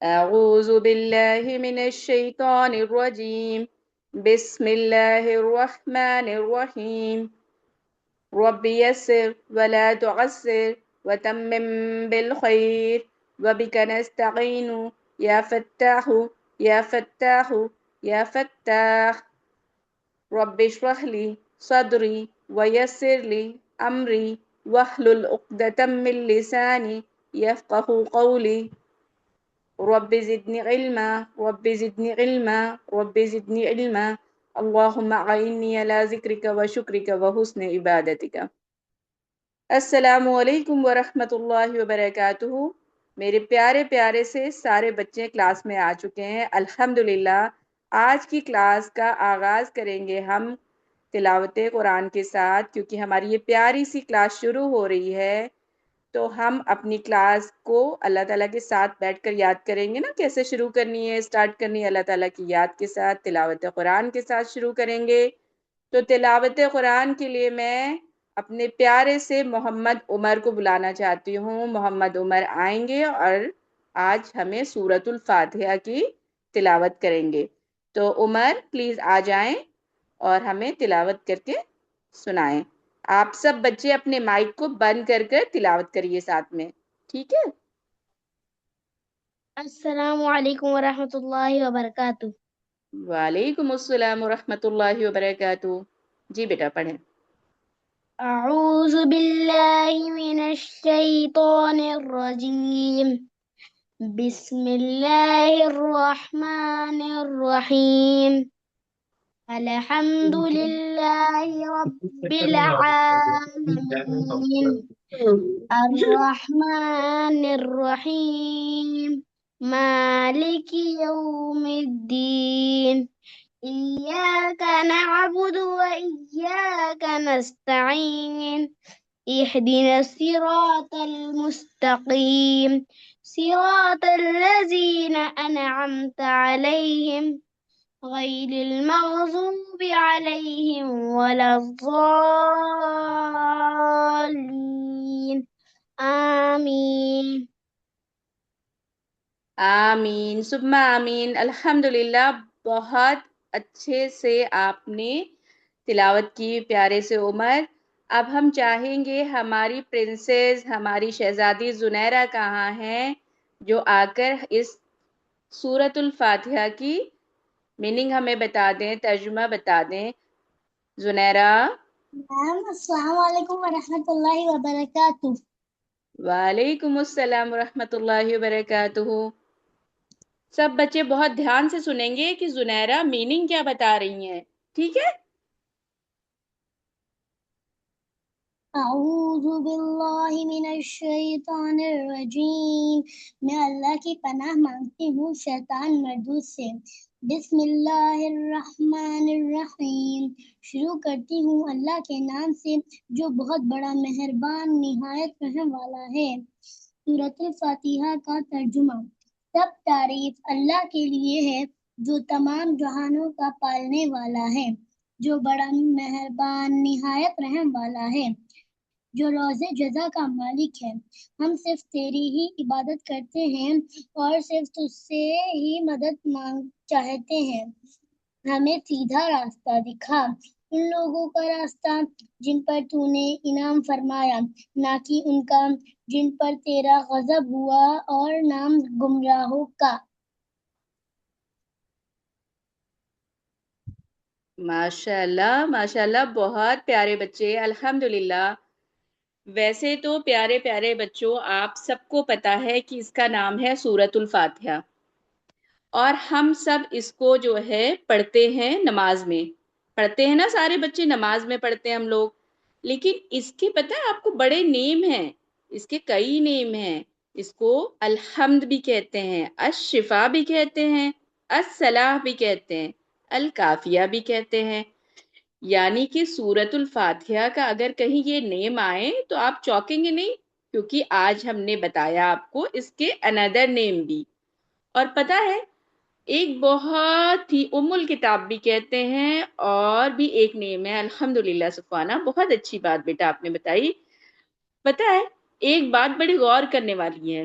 أعوذ بالله من الشيطان الرجيم. بسم الله الرحمن الرحيم. رب يسر ولا تعسر وتمم بالخير وبك نستعين يا فتاح يا فتاح يا فتاح. رب اشرح لي صدري ويسر لي أمري واحلل عقدة من لساني يفقه قولي. رب زدني علما رب زدني علما رب زدني علما. اللهم أعني على ذكرك وشكرك وحسن عبادتك. السلام علیکم ورحمۃ اللہ وبرکاتہ. میرے پیارے پیارے سے سارے بچے کلاس میں آ چکے ہیں الحمدللہ. آج کی کلاس کا آغاز کریں گے ہم تلاوت قرآن کے ساتھ، کیونکہ ہماری یہ پیاری سی کلاس شروع ہو رہی ہے. تو ہم اپنی کلاس کو اللہ تعالیٰ کے ساتھ بیٹھ کر یاد کریں گے نا، کیسے شروع کرنی ہے، اسٹارٹ کرنی ہے اللہ تعالیٰ کی یاد کے ساتھ، تلاوت قرآن کے ساتھ شروع کریں گے. تو تلاوت قرآن کے لیے میں اپنے پیارے سے محمد عمر کو بلانا چاہتی ہوں. محمد عمر آئیں گے اور آج ہمیں سورۃ الفاتحہ کی تلاوت کریں گے. تو عمر پلیز آ جائیں اور ہمیں تلاوت کر کے سنائیں. آپ سب بچے اپنے مائک کو بند کر کر تلاوت کریے ساتھ میں، ٹھیک ہے؟ السلام علیکم ورحمۃ اللہ وبرکاتہ. وعلیکم السلام ورحمۃ اللہ وبرکاتہ. جی بیٹا پڑھیں. اعوذ باللہ من الشیطان الرجیم. بسم اللہ الرحمن الرحیم. الحمد للہ رب العالمین الرحمن الرحیم مالک یوم الدین إياك نعبد وإياك نستعين اهدنا الصراط المستقيم صراط الذين أنعمت عليهم غير المغضوب عليهم ولا الضالين آمين. آمین ثم آمین. الحمدللہ بہت اچھے سے آپ نے تلاوت کی پیارے سے عمر. اب ہم چاہیں گے ہماری پرنسس، ہماری شہزادی زنیرہ کہاں ہیں، جو آ کر اس سورۃ الفاتحہ کی میننگ ہمیں بتا دیں، ترجمہ بتا دیں. زنیرہ. السلام علیکم ورحمۃ اللہ وبرکاتہ. وعلیکم السلام ورحمۃ اللہ وبرکاتہ. سب بچے بہت دھیان سے سنیں گے کہ زنیرہ میننگ کیا بتا رہی ہیں، ٹھیک ہے؟ اعوذ باللہ من الشیطان الرجیم. میں اللہ کی پناہ مانگتی ہوں شیطان مردود سے. بسم اللہ الرحمن الرحیم. شروع کرتی ہوں اللہ کے نام سے جو بہت بڑا مہربان نہایت رحم والا ہے. سورۃ الفاتحہ کا ترجمہ. سب تعریف اللہ کے لیے ہے جو تمام جہانوں کا پالنے والا ہے، جو بڑا مہربان نہایت رحم والا ہے، جو روز جزا کا مالک ہے. ہم صرف تیری ہی عبادت کرتے ہیں اور صرف تجھ سے ہی مدد چاہتے ہیں. ہمیں سیدھا راستہ دکھا، ان لوگوں کا راستہ جن پر تو نے انعام فرمایا، نہ کہ ان کا جن پر تیرا غضب ہوا، اور نام گمراہوں کا. ماشاء اللہ بہت پیارے بچے الحمدللہ. ویسے تو پیارے پیارے بچوں آپ سب کو پتا ہے کہ اس کا نام ہے سورۃ الفاتحہ، اور ہم سب اس کو جو ہے پڑھتے ہیں نماز میں. پڑھتے ہیں نا سارے بچے، نماز میں پڑھتے ہیں ہم لوگ. لیکن اس کے پتہ ہے آپ کو بڑے نیم ہیں، اس کے کئی نیم ہیں. اس کو الحمد بھی کہتے ہیں، الشفا بھی کہتے ہیں، الصلاح بھی کہتے ہیں، الکافیہ بھی کہتے ہیں. یعنی کہ سورۃ الفاتحہ کا اگر کہیں یہ نیم آئے تو آپ چوکیں گے نہیں، کیونکہ آج ہم نے بتایا آپ کو اس کے اندر نیم بھی. اور پتہ ہے ایک بہت ہی الکتاب بھی کہتے ہیں، اور بھی ایک نیم ہے. الحمدللہ سبحانہ، بہت اچھی بات بیٹا آپ نے بتائی. پتہ ہے ایک بات بڑی غور کرنے والی ہے.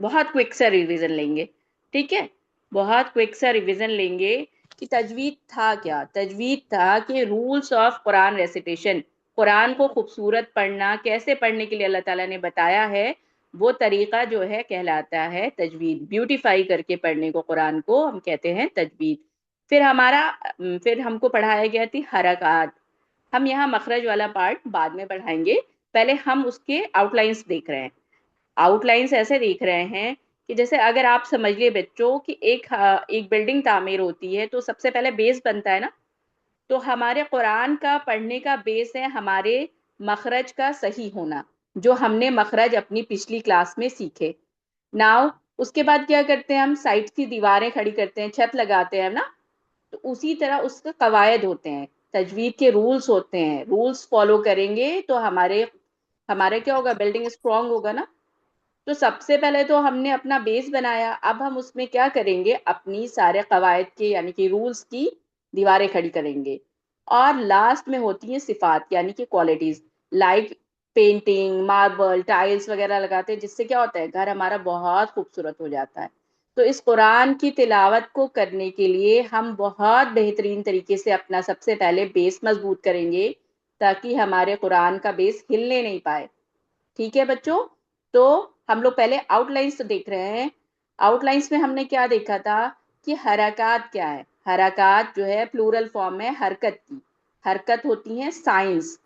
بہت کوئک سا ریویژن لیں گے، ٹھیک ہے، بہت کوئک سا ریویژن لیں گے کہ تجوید تھا کیا. تجوید تھا کہ رولس آف قرآن ریسیٹیشن، قرآن کو خوبصورت پڑھنا، کیسے پڑھنے کے لیے اللہ تعالیٰ نے بتایا ہے، وہ طریقہ جو ہے کہلاتا ہے تجوید. بیوٹیفائی کر کے پڑھنے کو قرآن کو ہم کہتے ہیں تجوید. پھر ہم کو پڑھایا گیا تھی حرکات. ہم یہاں مخرج والا پارٹ بعد میں پڑھائیں گے، پہلے ہم اس کے آؤٹ لائنس دیکھ رہے ہیں. آؤٹ لائنس ایسے دیکھ رہے ہیں کہ جیسے اگر آپ سمجھ لیے بچوں کہ ایک بلڈنگ تعمیر ہوتی ہے تو سب سے پہلے بیس بنتا ہے نا. تو ہمارے قرآن کا پڑھنے کا بیس ہے ہمارے مخرج کا صحیح ہونا، جو ہم نے مخرج اپنی پچھلی کلاس میں سیکھے. ناؤ اس کے بعد کیا کرتے ہیں، ہم سائڈ کی دیواریں کھڑی کرتے ہیں، چھت لگاتے ہیں نا. تو اسی طرح اس کے قواعد ہوتے ہیں، تجوید کے رولز ہوتے ہیں. رولز فالو کریں گے تو ہمارے کیا ہوگا، بلڈنگ اسٹرانگ ہوگا نا. تو سب سے پہلے تو ہم نے اپنا بیس بنایا، اب ہم اس میں کیا کریں گے، اپنی سارے قواعد کے یعنی کہ رولز کی دیواریں کھڑی کریں گے. اور لاسٹ میں ہوتی ہیں صفات یعنی کہ qualities, like painting, marble, tiles وغیرہ لگاتے ہیں، جس سے کیا ہوتا ہے گھر ہمارا بہت خوبصورت ہو جاتا ہے. تو اس قرآن کی تلاوت کو کرنے کے لیے ہم بہت بہترین طریقے سے اپنا سب سے پہلے بیس مضبوط کریں گے تاکہ ہمارے قرآن کا بیس ہلنے نہیں پائے. ٹھیک ہے بچوں، تو ہم لوگ پہلے آؤٹ لائنس تو دیکھ رہے ہیں. آؤٹ لائنس میں ہم نے کیا دیکھا تھا کہ حرکات کیا ہے. حرکات جو ہے پلورل فارم ہے حرکت کی. حرکت ہوتی ہیں سائنس،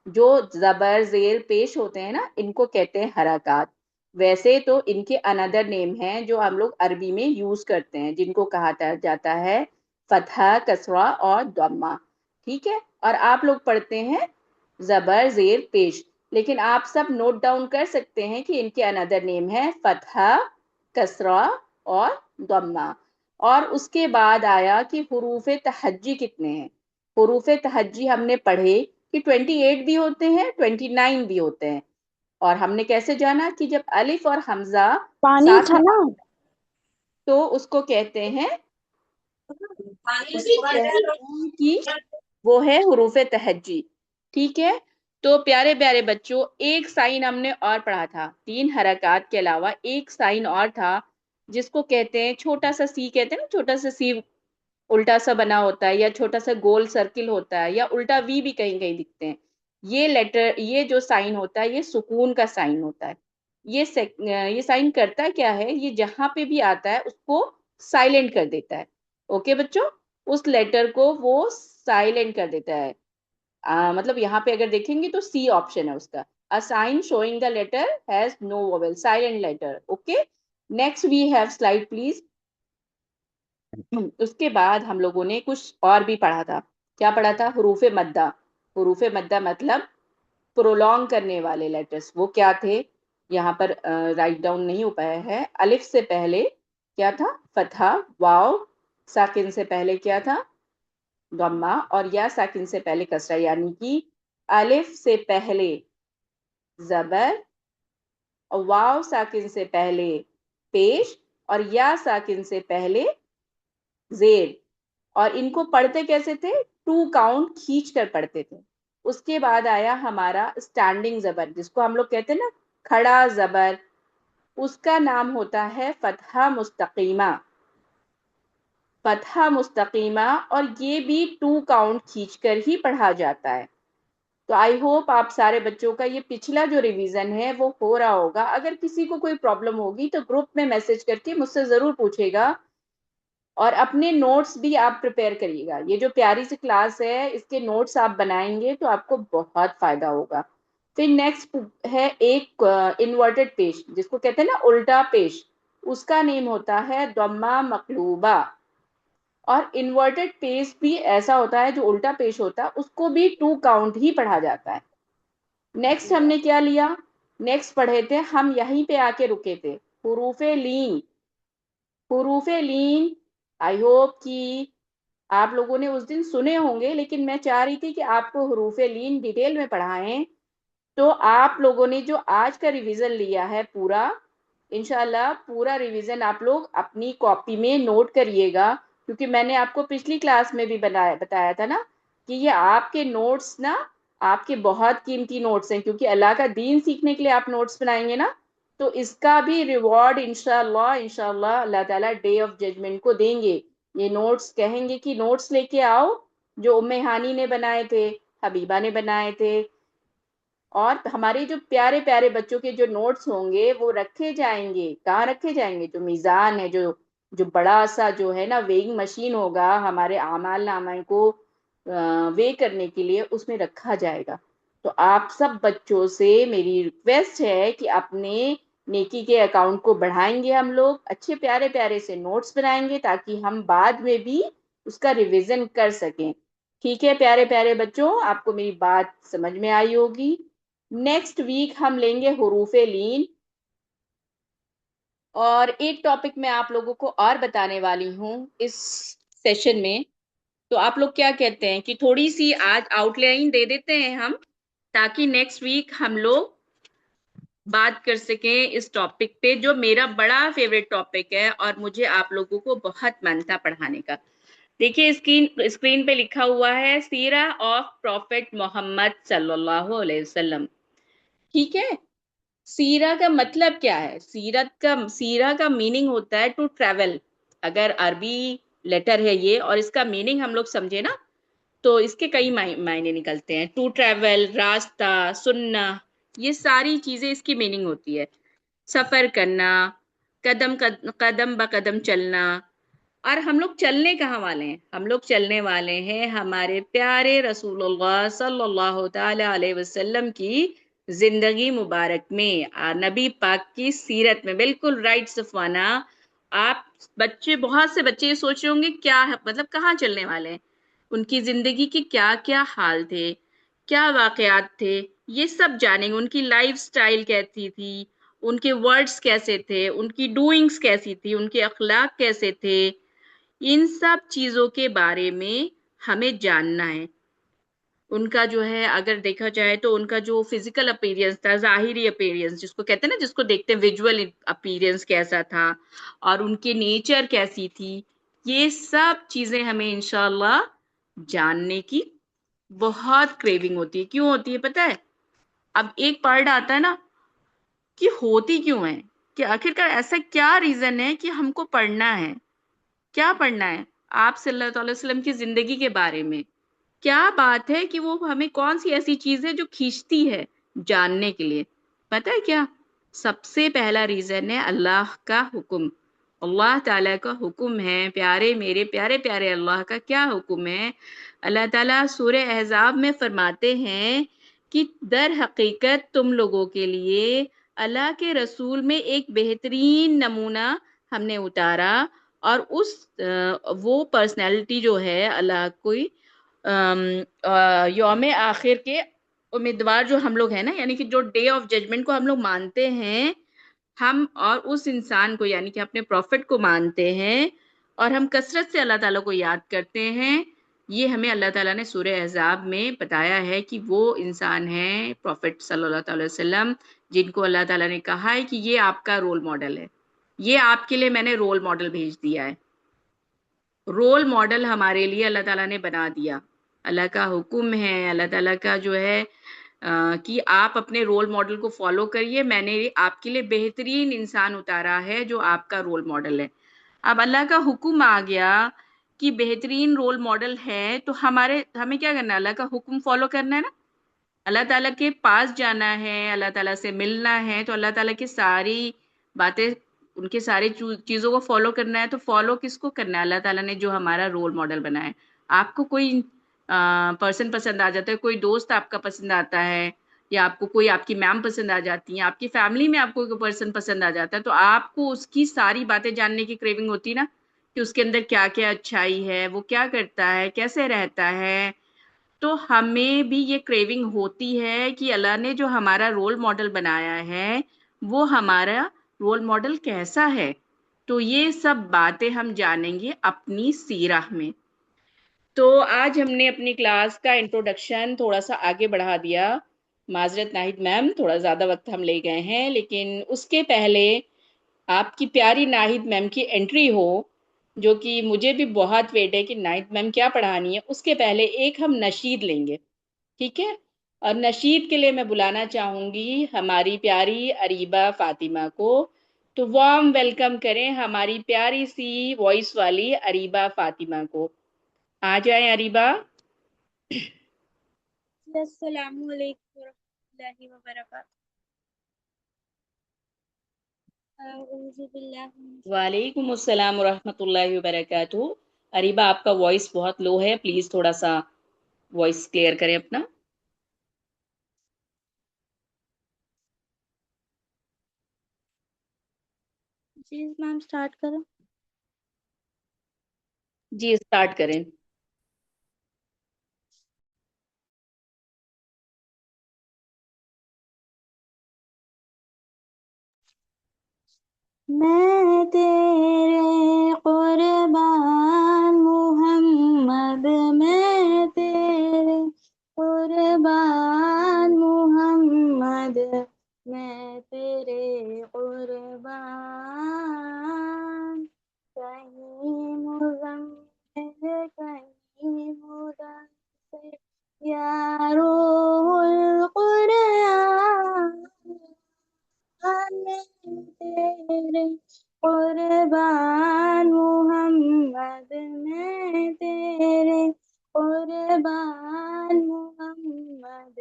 جو زبر زیر پیش ہوتے ہیں نا، ان کو کہتے ہیں حرکات. ویسے تو ان کے اندر نیم ہیں جو ہم لوگ عربی میں یوز کرتے ہیں، جن کو کہا جاتا ہے فتحہ، کسرہ اور ضمہ. ٹھیک ہے، اور آپ لوگ پڑھتے ہیں زبر زیر پیش، لیکن آپ سب نوٹ ڈاؤن کر سکتے ہیں کہ ان کے اندر نیم ہے فتحہ، کسرہ اور ضمہ. اور اس کے بعد آیا کہ حروف تہجی کتنے ہیں. حروف تہجی ہم نے پڑھے کہ 28 بھی ہوتے ہیں، 29 بھی ہوتے ہیں. اور ہم نے کیسے جانا کہ جب الف اور حمزہ پانی ساتھ تھا میں نا. تو اس کو کہتے ہیں کہ وہ ہے حروف تہجی. ٹھیک ہے، تو پیارے پیارے بچوں، ایک سائن ہم نے اور پڑھا تھا، 3 حرکات کے علاوہ ایک سائن اور تھا جس کو کہتے ہیں چھوٹا سا سی. کہتے ہیں نا چھوٹا سا سی الٹا سا بنا ہوتا ہے، یا چھوٹا سا گول سرکل ہوتا ہے، یا الٹا وی بھی کہیں کہیں دکھتے ہیں. یہ جو سائن ہوتا ہے یہ سکون کا سائن ہوتا ہے. یہ سائن کرتا کیا ہے، یہ جہاں پہ بھی آتا ہے اس کو سائلنٹ کر دیتا ہے. اوکے بچوں، اس لیٹر کو وہ سائلنٹ کر دیتا ہے. مطلب یہاں پہ اگر دیکھیں گے تو سی آپشن ہے اس کا. A sign showing the letter has no vowel, silent letter. Okay. Next we have slide please. اس کے بعد ہم لوگوں نے کچھ اور بھی پڑھا تھا. کیا پڑھا تھا؟ حروف مدہ. حروف مدہ مطلب پرولونگ کرنے والے لیٹرز. وہ کیا تھے؟ یہاں پر رائٹ ڈاؤن نہیں ہو پایا ہے. الف سے پہلے کیا تھا؟ فتحہ. واو ساکن سے پہلے کیا تھا؟ ضمہ. اور یا ساکن سے پہلے کسرہ، یعنی کہ الف سے پہلے زبر، اور واو ساکن سے پہلے پیش، اور یا ساکن سے پہلے زیر. اور ان کو پڑھتے کیسے تھے؟ 2 کاؤنٹ کھینچ کر پڑھتے تھے. اس کے بعد آیا ہمارا اسٹینڈنگ زبر، جس کو ہم لوگ کہتے ہیں نا کھڑا زبر. اس کا نام ہوتا ہے فتحہ مستقیمہ. فتحہ مستقیمہ، اور یہ بھی 2 کاؤنٹ کھینچ کر ہی پڑھا جاتا ہے. تو آئی ہوپ آپ سارے بچوں کا یہ پچھلا جو ریویژن ہے وہ ہو رہا ہوگا. اگر کسی کو کوئی پرابلم ہوگی تو گروپ میں میسج کر کے مجھ سے ضرور پوچھے گا. اور اپنے نوٹس بھی آپ پریپیئر کریے گا. یہ جو پیاری سی کلاس ہے اس کے نوٹس آپ بنائیں گے تو آپ کو بہت فائدہ ہوگا. پھر نیکسٹ ہے ایک انورٹڈ پیش، جس کو کہتے ہیں نا الٹا پیش. اس کا نیم ہوتا ہے ضمہ مقلوبہ. اور انورٹڈ پیش بھی ایسا ہوتا ہے جو الٹا پیش ہوتا ہے، اس کو بھی 2 کاؤنٹ ہی پڑھا جاتا ہے. نیکسٹ ہم نے کیا لیا؟ نیکسٹ پڑھے تھے ہم یہیں پہ آ کے رکے تھے حروف لین. حروف لین آئی ہوپ کہ آپ لوگوں نے اس دن سنے ہوں گے، لیکن میں چاہ رہی تھی کہ آپ کو حروف لین ڈیٹیل میں پڑھائیں. تو آپ لوگوں نے جو آج کا ریویژن لیا ہے پورا، انشاءاللہ پورا ریویژن آپ لوگ اپنی کاپی میں نوٹ کریے گا، کیونکہ میں نے آپ کو پچھلی کلاس میں بھی بتایا تھا نا کہ یہ آپ کے نوٹس نا آپ کے بہت قیمتی نوٹس ہیں، کیونکہ اللہ کا دین سیکھنے کے لیے آپ نوٹس بنائیں گے نا. تو اس کا بھی ریوارڈ انشاءاللہ اللہ تعالیٰ ڈے آف ججمنٹ کو دیں گے. یہ نوٹس کہیں گے کہ نوٹس لے کے آؤ جو ام ہانی نے بنائے تھے، حبیبہ نے بنائے تھے، اور ہمارے جو پیارے پیارے بچوں کے جو نوٹس ہوں گے وہ رکھے جائیں گے. کہاں رکھے جائیں گے؟ جو میزان ہے، جو بڑا سا جو ہے نا ویئنگ مشین ہوگا ہمارے اعمال نامہ کو وے کرنے کے لیے، اس میں رکھا جائے گا. تو آپ سب بچوں سے میری ریکویسٹ ہے کہ اپنے نیکی کے اکاؤنٹ کو بڑھائیں گے. ہم لوگ اچھے پیارے پیارے سے نوٹس بنائیں گے تاکہ ہم بعد میں بھی اس کا ریویژن کر سکیں. ٹھیک ہے پیارے پیارے بچوں، آپ کو میری بات سمجھ میں آئی ہوگی. نیکسٹ ویک ہم لیں گے حروف لین، اور ایک ٹاپک میں آپ لوگوں کو اور بتانے والی ہوں اس سیشن میں. تو آپ لوگ کیا کہتے ہیں کہ تھوڑی سی آج آؤٹ لائن دے دیتے ہیں ہم، تاکہ نیکسٹ ویک ہم لوگ بات کر سکیں اس ٹاپک پہ جو میرا بڑا فیوریٹ ٹاپک ہے اور مجھے آپ لوگوں کو بہت من تھا پڑھانے کا. دیکھیے اسکرین پہ لکھا ہوا ہے سیرہ آف پروفیٹ محمد صلی اللہ علیہ وسلم. ٹھیک ہے، سیرہ کا مطلب کیا ہے؟ سیرہ کا میننگ ہوتا ہے ٹو ٹریول. اگر عربی لیٹر ہے یہ اور اس کا میننگ ہم لوگ سمجھے نا تو اس کے کئی معنی نکلتے ہیں. ٹو ٹریول، راستہ، سننا، یہ ساری چیزیں اس کی میننگ ہوتی ہے. سفر کرنا، قدم بقدم چلنا. اور ہم لوگ چلنے کہاں والے ہیں؟ ہم لوگ چلنے والے ہیں ہمارے پیارے رسول اللہ صلی اللہ تعالی علیہ وسلم کی زندگی مبارک میں، نبی پاک کی سیرت میں. بالکل رائٹ صفوانہ. آپ بہت سے بچے یہ سوچ رہے ہوں گے کیا مطلب کہاں چلنے والے ہیں، ان کی زندگی کے کیا کیا حال تھے، کیا واقعات تھے، یہ سب جانیں گے. ان کی لائف سٹائل کیسی تھی، ان کے ورڈز کیسے تھے، ان کی ڈوئنگز کیسی تھی، ان کے اخلاق کیسے تھے. ان سب چیزوں کے بارے میں ہمیں جاننا ہے. ان کا جو ہے اگر دیکھا جائے تو ان کا جو فزیکل اپیرنس تھا، ظاہری اپیرنس جس کو کہتے ہیں نا، جس کو دیکھتے ہیں ویژول اپیرنس کیسا تھا، اور ان کی نیچر کیسی تھی، یہ سب چیزیں ہمیں انشاءاللہ جاننے کی بہت کریونگ ہوتی ہے. کیوں ہوتی ہے پتہ ہے؟ اب ایک پارٹ آتا ہے نا کہ ہوتی کیوں ہے، کہ آخرکار ایسا کیا ریزن ہے کہ ہم کو پڑھنا ہے. کیا پڑھنا ہے؟ آپ صلی اللہ علیہ وسلم کی زندگی کے بارے میں. کیا بات ہے کہ وہ ہمیں کون سی ایسی چیز ہے جو کھینچتی ہے جاننے کے لیے؟ پتہ ہے کیا؟ سب سے پہلا ریزن ہے اللہ کا حکم. اللہ تعالیٰ کا حکم ہے. میرے پیارے پیارے اللہ کا کیا حکم ہے؟ اللہ تعالیٰ سورہ احزاب میں فرماتے ہیں کہ در حقیقت تم لوگوں کے لیے اللہ کے رسول میں ایک بہترین نمونہ ہم نے اتارا، اور وہ پرسنالٹی جو ہے اللہ کوئی یوم آخر کے امیدوار جو ہم لوگ ہیں نا، یعنی کہ جو ڈے آف ججمنٹ کو ہم لوگ مانتے ہیں، ہم اور اس انسان کو یعنی کہ اپنے پروفٹ کو مانتے ہیں، اور ہم کثرت سے اللہ تعالیٰ کو یاد کرتے ہیں. یہ ہمیں اللہ تعالیٰ نے سورہ احزاب میں بتایا ہے کہ وہ انسان ہیں پروفٹ صلی اللہ تعالی وسلم، جن کو اللہ تعالیٰ نے کہا ہے کہ یہ آپ کا رول ماڈل ہے. یہ آپ کے لیے میں نے رول ماڈل بھیج دیا ہے. رول ماڈل ہمارے لیے اللہ تعالیٰ نے بنا دیا. اللہ کا حکم ہے، اللہ تعالیٰ کا جو ہے کہ آپ اپنے رول ماڈل کو فالو کریے. میں نے آپ کے لیے بہترین انسان اتارا ہے جو آپ کا رول ماڈل ہے. اب اللہ کا حکم آ گیا کہ بہترین رول ماڈل ہے، تو ہمیں کیا کرنا ہے؟ اللہ کا حکم فالو کرنا ہے نا. اللہ تعالیٰ کے پاس جانا ہے، اللہ تعالیٰ سے ملنا ہے، تو اللہ تعالیٰ کی ساری باتیں، ان کے ساری چیزوں کو فالو کرنا ہے. تو فالو کس کو کرنا ہے؟ اللہ تعالیٰ نے جو ہمارا رول ماڈل بنایا ہے. آپ کو کوئی پرسن پسند آ جاتا ہے، کوئی دوست آپ کا پسند آتا ہے، یا آپ کو کوئی آپ کی میم پسند آ جاتی ہیں، آپ کی فیملی میں آپ کو کوئی پرسن پسند آ جاتا ہے، تو آپ کو اس کی ساری باتیں جاننے کی کریونگ ہوتی ہے نا، کہ اس کے اندر کیا کیا اچھائی ہے، وہ کیا کرتا ہے، کیسے رہتا ہے. تو ہمیں بھی یہ کریونگ ہوتی ہے کہ اللہ نے جو ہمارا رول ماڈل بنایا ہے وہ ہمارا رول ماڈل کیسا ہے. تو یہ سب باتیں ہم جانیں گے اپنی سیرہ میں. تو آج ہم نے اپنی کلاس کا انٹروڈکشن تھوڑا سا آگے بڑھا دیا. معذرت ناہید میم، تھوڑا زیادہ وقت ہم لے گئے ہیں، لیکن اس کے پہلے آپ کی پیاری ناہید میم کی انٹری ہو، جو کہ مجھے بھی بہت ویٹ ہے کہ ناہید میم کیا پڑھانی ہے. اس کے پہلے ایک ہم نشید لیں گے، ٹھیک ہے؟ اور نشید کے لیے میں بلانا چاہوں گی ہماری پیاری اریبہ فاطمہ کو. تو وارم ویلکم کریں ہماری پیاری سی وائس والی اریبہ فاطمہ کو. آ جائیں اریبہ. السلام علیکم ورحمۃ اللہ وبرکاتہ. اعوذ باللہ من وعلیکم السلام ورحمۃ اللہ وبرکاتہ. اریبہ آپ کا وائس بہت لو ہے، پلیز تھوڑا سا وائس کلیئر کریں اپنا. جی میم اسٹارٹ کریں. جی اسٹارٹ کریں. میں تیرے قربان محمد، میں تیرے قربان محمد، میں تیرے قربان. کہیں مزمل کہیں مدثر یا روح القرآن، میں تیرے قربان محمد، میں تیرے قربان محمد،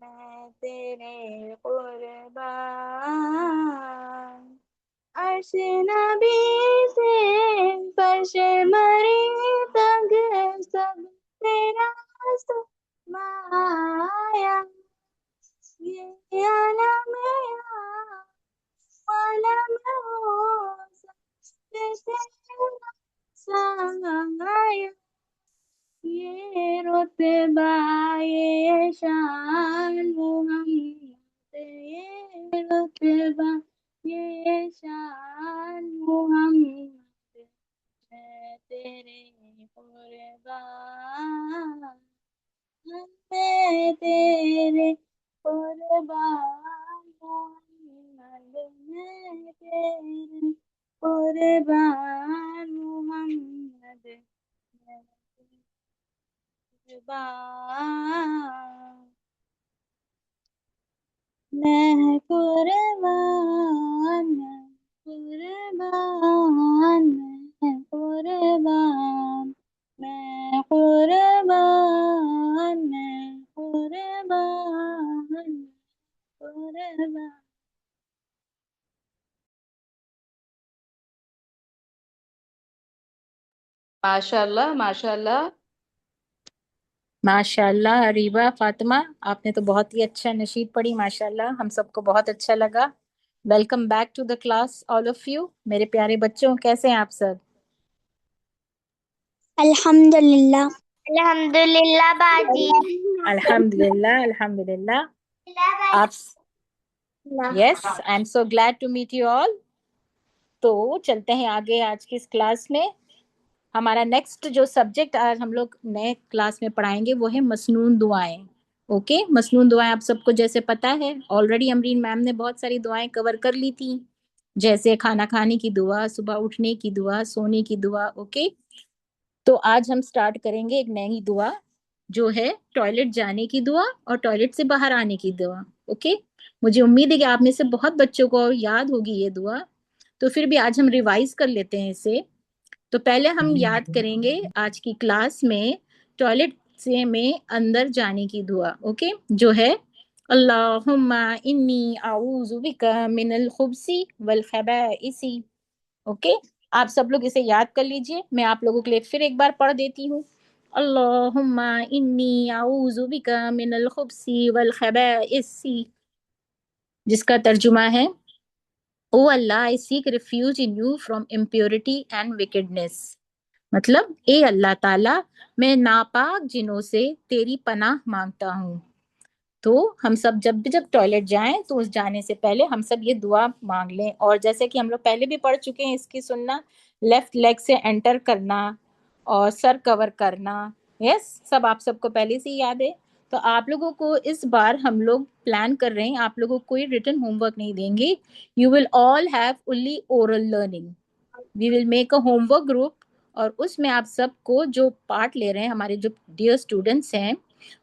میں تیرے قربان. عرش نبی سے فرش مری تک سب تیرا سمایا. یہ عالم عالم ہو سب تیرا سایہ. یہ رتبہ یہ شان محمد، یہ رتبہ یہ شان محمد، میں تیرے قربان، میں تیرے قربان محمد، میں تیرے قربان محمد، میں تیرے قربان، میں قربان، قربان، میں قربان، میں قربان، میں قربان، قربان. ماشاء اللہ ماشاء اللہ. ماشاء اللہ اریبہ فاطمہ، آپ نے تو بہت ہی اچھا نشید پڑھی. ماشاء اللہ ہم سب کو بہت اچھا لگا. Welcome back to the class all of you. میرے پیارے بچوں، کیسے ہیں آپ سب؟ الحمدللہ. الحمدللہ باجی. الحمدللہ الحمدللہ. آپ یس I am so glad to meet you all. تو چلتے ہیں آگے آج کی اس کلاس میں. ہمارا نیکسٹ جو سبجیکٹ آج ہم لوگ نئے کلاس میں پڑھائیں گے وہ ہے مسنون دعائیں. اوکے، مسنون دعائیں آپ سب کو جیسے پتا ہے آلریڈی امرین میم نے بہت ساری دعائیں کور کر لی تھیں، جیسے کھانا کھانے کی دعا، صبح اٹھنے کی دعا، سونے کی دعا. اوکے، تو آج ہم سٹارٹ کریں گے ایک نئی دعا جو ہے ٹوائلٹ جانے کی دعا اور ٹوائلٹ سے باہر آنے کی دعا. اوکے، مجھے امید ہے کہ آپ میں سے بہت بچوں کو یاد ہوگی یہ دعا، تو پھر بھی آج ہم ریوائز کر لیتے ہیں اسے. تو پہلے ہم یاد کریں گے آج کی کلاس میں ٹوائلٹ سے میں اندر جانے کی دعا. اوکے، جو ہے اللہم انی اعوذ بک من الخبث والخبائث. اوکے، آپ سب لوگ اسے یاد کر لیجئے. میں آپ لوگوں کے لیے پھر ایک بار پڑھ دیتی ہوں. اللہم انی اعوذ بک من الخبث والخبائث، جس کا ترجمہ ہے او اللہ I seek refuge in you from impurity and wickedness. مطلب اے اللہ تعالیٰ میں ناپاک جنوں سے تیری پناہ مانگتا ہوں. تو ہم سب جب ٹوائلٹ جائیں تو اس جانے سے پہلے ہم سب یہ دعا مانگ لیں. اور جیسے کہ ہم لوگ پہلے بھی پڑھ چکے ہیں اس کی سننا، لیفٹ لیگ سے انٹر کرنا اور سر کور کرنا. یس، سب آپ سب کو پہلے سے یاد ہے. تو آپ لوگوں کو اس بار ہم لوگ پلان کر رہے ہیں، آپ لوگوں کو کوئی ریٹن ہوم ورک نہیں دیں گے. You will all have only oral learning. We will make a homework group, اور اس میں آپ سب کو جو پارٹ لے رہے ہیں ہمارے جو ڈیئر اسٹوڈنٹس ہیں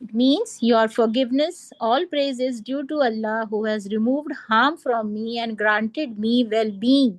It means your forgiveness, all praise is due to Allah who has removed harm from me and granted me well-being.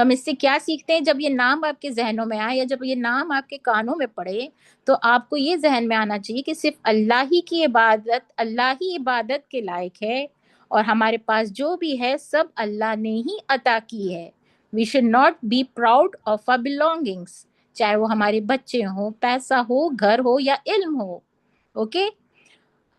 تو ہم اس سے کیا سیکھتے ہیں؟ جب یہ نام آپ کے ذہنوں میں آئے یا جب یہ نام آپ کے کانوں میں پڑے تو آپ کو یہ ذہن میں آنا چاہیے کہ صرف اللہ ہی کی عبادت، اللہ ہی عبادت کے لائق ہے، اور ہمارے پاس جو بھی ہے سب اللہ نے ہی عطا کی ہے. وی should not be proud of are بلونگنگس، چاہے وہ ہمارے بچے ہوں، پیسہ ہو، گھر ہو یا علم ہو. اوکے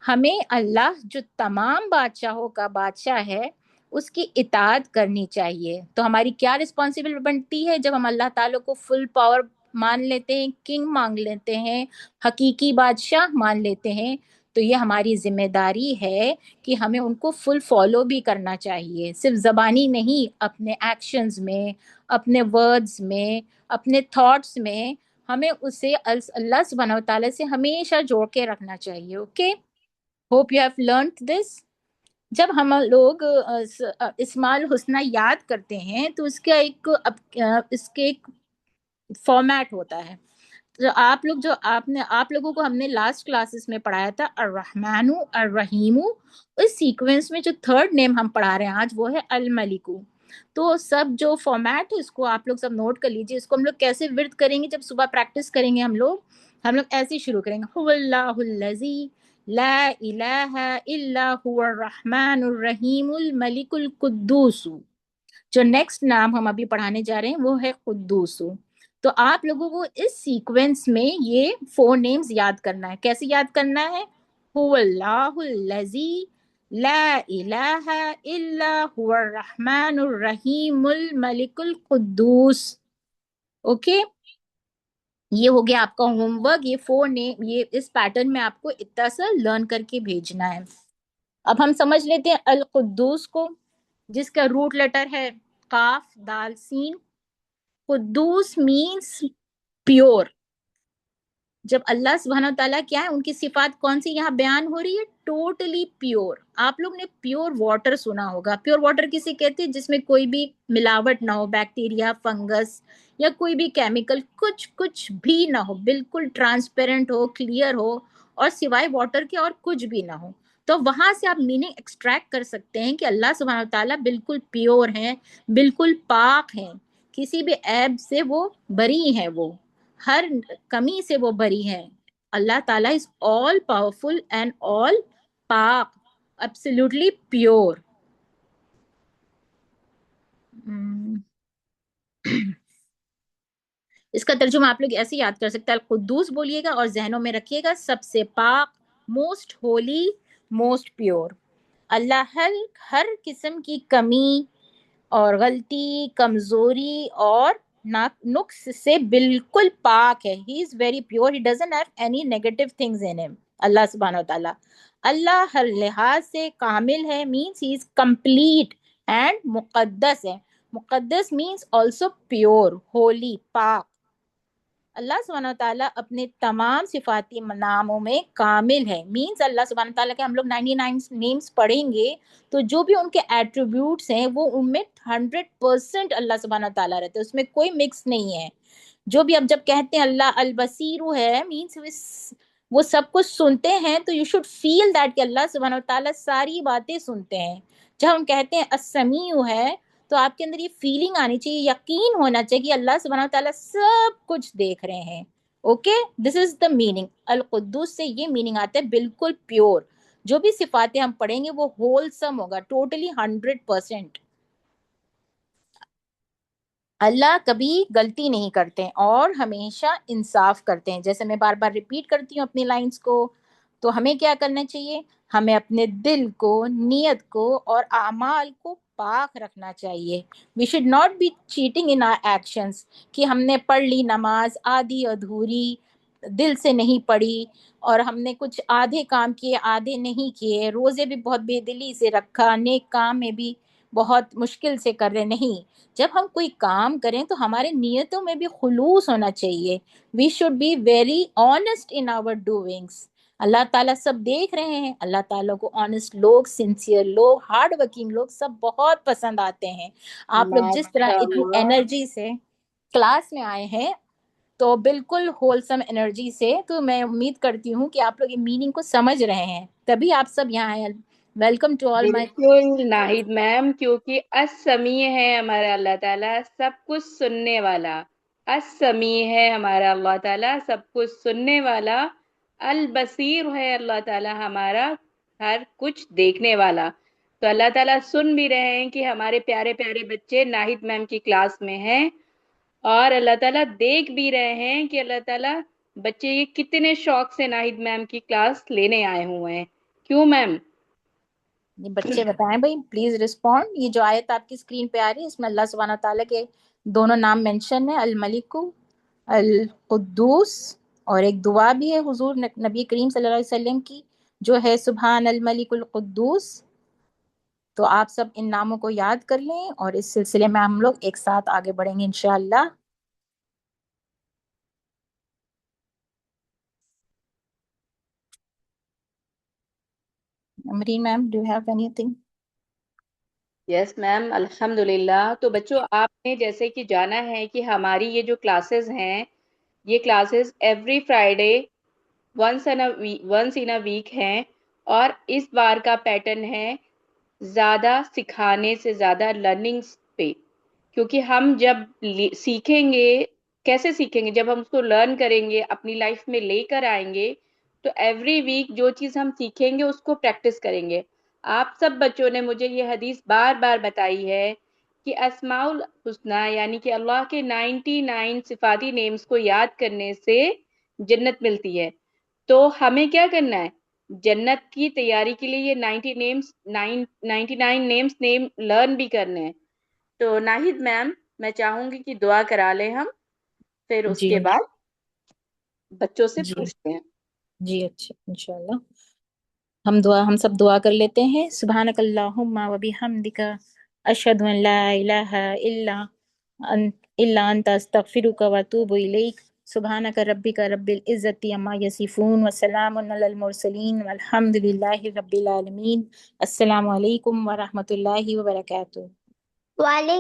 ہمیں اللہ جو تمام بادشاہوں کا بادشاہ ہے اس کی اطاعت کرنی چاہیے. تو ہماری کیا رسپانسبل بنتی ہے جب ہم اللہ تعالیٰ کو فل پاور مان لیتے ہیں، کنگ مان لیتے ہیں، حقیقی بادشاہ مان لیتے ہیں، تو یہ ہماری ذمہ داری ہے کہ ہمیں ان کو فل فالو بھی کرنا چاہیے، صرف زبانی نہیں، اپنے ایکشنز میں، اپنے ورڈز میں، اپنے تھاٹس میں ہمیں اسے اللہ سبحانہ و تعالیٰ سے ہمیشہ جوڑ کے رکھنا چاہیے. Okay hope you have learned دس. جب ہم لوگ اسماء الحسنہ یاد کرتے ہیں تو اس کے ایک فارمیٹ ہوتا ہے. تو آپ لوگوں کو ہم نے لاسٹ کلاسز میں پڑھایا تھا الرحمن الرحیم، اس سیکوینس میں جو تھرڈ نیم ہم پڑھا رہے ہیں آج وہ ہے الملک. تو سب جو فارمیٹ ہے اس کو آپ لوگ سب نوٹ کر لیجیے. اس کو ہم لوگ کیسے ورد کریں گے؟ جب صبح پریکٹس کریں گے ہم لوگ ایسے ہی شروع کریں گے، هو اللہ الذی لا الہ الا هو الرحمن الرحیم الملک القدوس. جو نیکسٹ نام ہم ابھی پڑھانے جا رہے ہیں وہ ہے قدوس. تو آپ لوگوں کو اس سیکوینس میں یہ 4 نیمز یاد کرنا ہے. کیسے یاد کرنا ہے؟ هو اللہ الذی لا الہ الا هو الرحمن الرحیم الملک القدوس. اوکے یہ ہو گیا آپ کا ہوم ورک. یہ 4 نیم یہ اس پیٹرن میں آپ کو اتنا سا لرن کر کے بھیجنا ہے. اب ہم سمجھ لیتے ہیں القدوس کو، جس کا روٹ لیٹر ہے قاف دال سین. قدوس مینس پیور. جب اللہ سبحانہ تعالیٰ کیا ہے، ان کی صفات کون سی یہاں بیان ہو رہی ہے؟ Totally pure. آپ لوگ نے پیور واٹر سنا ہوگا. پیور واٹر کسے کہتے ہیں؟ جس میں کوئی بھی ملاوٹ نہ ہو، بیکٹیریا، فنگس یا کوئی بھی کیمیکل کچھ بھی نہ ہو، بالکل ٹرانسپیرنٹ ہو، کلیئر ہو، اور سوائے واٹر کے اور کچھ بھی نہ ہو. تو وہاں سے آپ میننگ ایکسٹریکٹ کر سکتے ہیں کہ اللہ سبحانہ تعالیٰ بالکل پیور ہیں، بالکل پاک ہیں، کسی بھی عیب سے وہ بری ہیں، وہ ہر کمی سے وہ بری ہے. اللہ تعالیٰ is all powerful and all پاک، absolutely pure. اس کا ترجمہ آپ لوگ ایسے یاد کر سکتے ہیں، القدوس بولیے گا اور ذہنوں میں رکھیے گا سب سے پاک، موسٹ ہولی، موسٹ پیور. اللہ ہر قسم کی کمی اور غلطی، کمزوری اور نقص سے بالکل پاک ہے. He is very pure. He doesn't have any negative things in him. اللہ سبحانہ و تعالیٰ اللہ ہر لحاظ سے کامل ہے، means he is complete and مقدس ہے. مقدس means also pure, holy, پاک. اللہ سبحانہ تعالیٰ اپنے تمام صفاتی ناموں میں کامل ہے. مینس اللہ سبحانہ تعالیٰ کے ہم لوگ 99 نیمز پڑھیں گے تو جو بھی ان کے ایٹریبیوٹس ہیں وہ ان میں 100% اللہ سبحانہ تعالیٰ رہتے ہیں، اس میں کوئی مکس نہیں ہے. جو بھی اب جب کہتے ہیں اللہ البصیر ہے، مینس وہ سب کچھ سنتے ہیں، تو یو شوڈ فیل دیٹ کہ اللہ سبحانہ تعالیٰ ساری باتیں سنتے ہیں. جب ہم کہتے ہیں السمیع ہے تو آپ کے اندر یہ فیلنگ آنی چاہیے، یقین ہونا چاہیے کہ اللہ سبحانہ تعالیٰ سب کچھ دیکھ رہے ہیں. Okay this is the meaning. القدوس سے یہ میننگ آتا ہے بالکل پیور. جو بھی صفاتیں ہم پڑھیں گے وہ ہولسم ہوگا، ٹوٹلی 100%. اللہ کبھی غلطی نہیں کرتے اور ہمیشہ انصاف کرتے ہیں. جیسے میں بار بار ریپیٹ کرتی ہوں اپنی لائنز کو، تو ہمیں کیا کرنا چاہیے؟ ہمیں اپنے دل کو، نیت کو اور اعمال کو پاک رکھنا چاہیے. We should not be cheating in our actions, کہ ہم نے پڑھ لی نماز آدھی ادھوری، دل سے نہیں پڑھی، اور ہم نے کچھ آدھے کام کیے آدھے نہیں کیے، روزے بھی بہت بے دلی سے رکھا، نیک کام میں بھی بہت مشکل سے کر رہے. نہیں، جب ہم کوئی کام کریں تو ہمارے نیتوں میں بھی خلوص ہونا چاہیے. We should be very honest in our doings. اللہ تعالیٰ سب دیکھ رہے ہیں. اللہ تعالیٰ کو آنیسٹ لوگ، سنسیئر لوگ، ہارڈ ورکنگ لوگ سب بہت پسند آتے ہیں. آپ لوگ جس طرح اتنی انرجی سے کلاس میں آئے ہیں، تو بالکل ہولسم انرجی سے، تو میں امید کرتی ہوں کہ آپ لوگ یہ میننگ کو سمجھ رہے ہیں، تبھی آپ سب یہاں آئے. Welcome to all my بالکل ناہید میم، کیونکہ السمیع ہے ہمارا اللہ تعالیٰ سب کچھ سننے والا، السمیع ہے ہمارا اللہ تعالیٰ سب کچھ سننے والا، البصیر ہے اللہ تعالیٰ ہمارا ہر کچھ دیکھنے والا۔ تو اللہ تعالیٰ سن بھی رہے ہیں کہ ہمارے پیارے پیارے بچے ناہید میم کی کلاس میں ہیں، اور اللہ تعالیٰ دیکھ بھی رہے ہیں کہ اللہ تعالیٰ بچے یہ کتنے شوق سے ناہید میم کی کلاس لینے آئے ہوئے ہیں۔ کیوں میم؟ یہ بچے بتائیں بھائی، پلیز رسپونڈ۔ یہ جو آیت آپ کی اسکرین پہ آ رہی ہے اس میں اللہ سبحانہ تعالیٰ کے دونوں نام مینشن ہے، الملک القدوس، اور ایک دعا بھی ہے حضور نبی کریم صلی اللہ علیہ وسلم کی جو ہے سبحان الملک القدوس۔ تو آپ سب ان ناموں کو یاد کر لیں اور اس سلسلے میں ہم لوگ ایک ساتھ آگے بڑھیں گے انشاءاللہ۔ امرین میم، do you have any thing? یس میم، الحمدللہ۔ تو بچوں، آپ نے جیسے کہ جانا ہے کہ ہماری یہ جو کلاسز ہیں، یہ کلاسز ایوری فرائیڈے ونس ان اے ویک ہیں، اور اس بار کا پیٹرن ہے زیادہ سکھانے سے زیادہ لرننگ پہ، کیونکہ ہم جب سیکھیں گے، کیسے سیکھیں گے؟ جب ہم اس کو لرن کریں گے، اپنی لائف میں لے کر آئیں گے، تو ایوری ویک جو چیز ہم سیکھیں گے اس کو پریکٹس کریں گے۔ آپ سب بچوں نے مجھے یہ حدیث بار بار بتائی ہے کہ اسماء الحسنہ یعنی کہ اللہ کے 99 صفاتی نیمز کو یاد کرنے سے جنت ملتی ہے۔ تو ہمیں کیا کرنا ہے؟ جنت کی تیاری کے لیے یہ 99 نیمز لرن بھی کرنے ہیں۔ تو ناہید میم، میں چاہوں گی کہ دعا کرا لیں ہم، پھر اس جی کے بعد بچوں سے جی پوچھتے ہیں۔ جی، اچھا انشاءاللہ ہم سب دعا کر لیتے ہیں۔ سبحانک اللہم و بحمدک، اشہد ان لا الہ الا انت استغفرک و اتوب الیک۔ سبحانک ربک رب العزت عما یصفون وسلام علی المرسلین والحمد للہ رب العالمین۔ السلام علیکم ورحمۃ اللہ وبرکاتہ۔ وعلیکم